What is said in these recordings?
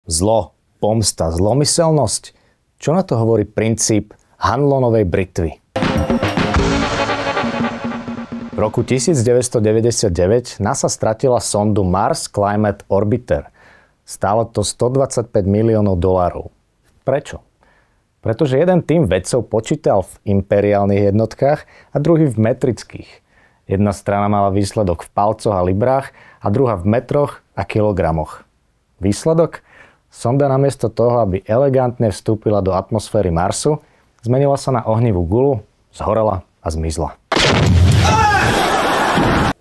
Zlo, pomsta, zlomyselnosť. Čo na to hovorí princíp Hanlonovej britvy? V roku 1999 NASA stratila sondu Mars Climate Orbiter. Stálo to $125 miliónov. Prečo? Pretože jeden tím vedcov počítal v imperiálnych jednotkách a druhý v metrických. Jedna strana mala výsledok v palcoch a librách a druhá v metroch a kilogramoch. Výsledok? Sonda namiesto toho, aby elegantne vstúpila do atmosféry Marsu, zmenila sa na ohnivú guľu, zhorela a zmizla.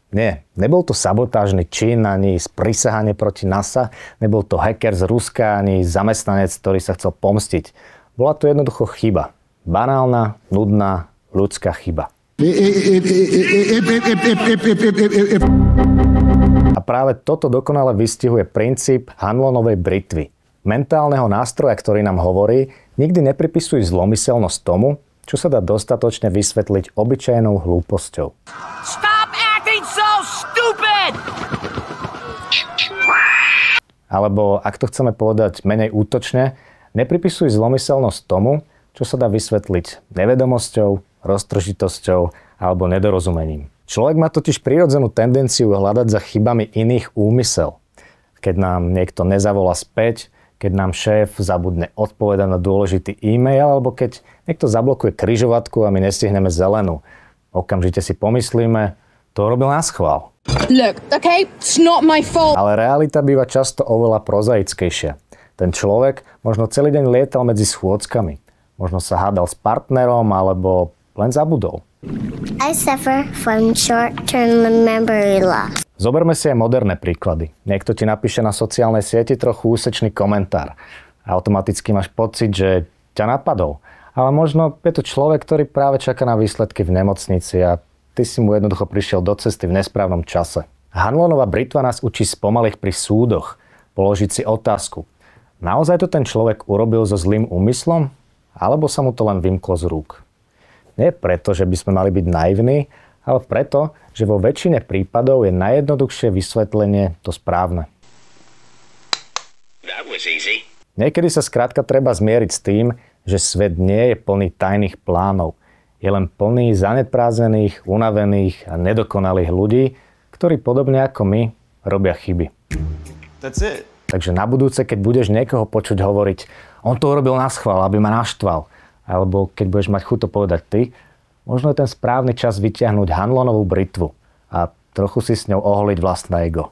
Nie, nebol to sabotážny čin ani sprisahanie proti NASA, nebol to hacker z Ruska ani zamestnanec, ktorý sa chcel pomstiť. Bola to jednoducho chyba. Banálna, nudná, ľudská chyba. A práve toto dokonale vystihuje princíp Hanlonovej britvy. Mentálneho nástroja, ktorý nám hovorí, nikdy nepripisuj zlomyselnosť tomu, čo sa dá dostatočne vysvetliť obyčajnou hlúposťou. Stop acting so stupid! Alebo, ak to chceme povedať menej útočne, nepripisuj zlomyselnosť tomu, čo sa dá vysvetliť nevedomosťou, roztržitosťou alebo nedorozumením. Človek má totiž prirodzenú tendenciu hľadať za chybami iných úmysel. Keď nám niekto nezavolá späť, keď nám šéf zabudne odpovedať na dôležitý e-mail, alebo keď niekto zablokuje križovatku a my nestihneme zelenú. Okamžite si pomyslíme, to robil naschvál. Look, okay, it's not my fault. Ale realita býva často oveľa prozaickejšia. Ten človek možno celý deň lietal medzi schôdzkami. Možno sa hádal s partnerom, alebo len zabudol. I suffer from short-term memory loss. Zoberme si aj moderné príklady. Niekto ti napíše na sociálnej sieti trochu úsečný komentár. Automaticky máš pocit, že ťa napadol. Ale možno je to človek, ktorý práve čaká na výsledky v nemocnici a ty si mu jednoducho prišiel do cesty v nesprávnom čase. Hanlonova britva nás učí spomaliť pri súdoch. Položiť si otázku. Naozaj to ten človek urobil so zlým úmyslom? Alebo sa mu to len vymklo z rúk? Nie preto, že by sme mali byť naivní, ale preto, že vo väčšine prípadov je najjednoduchšie vysvetlenie to správne. Niekedy sa skrátka treba zmieriť s tým, že svet nie je plný tajných plánov. Je len plný zaneprázdnených, unavených a nedokonalých ľudí, ktorí podobne ako my robia chyby. That's it. Takže na budúce, keď budeš niekoho počuť hovoriť, on to urobil naschvál, aby ma naštval, alebo keď budeš mať chuť to povedať ty, možno je ten správny čas vytiahnuť Hanlonovú britvu a trochu si s ňou oholiť vlastné ego.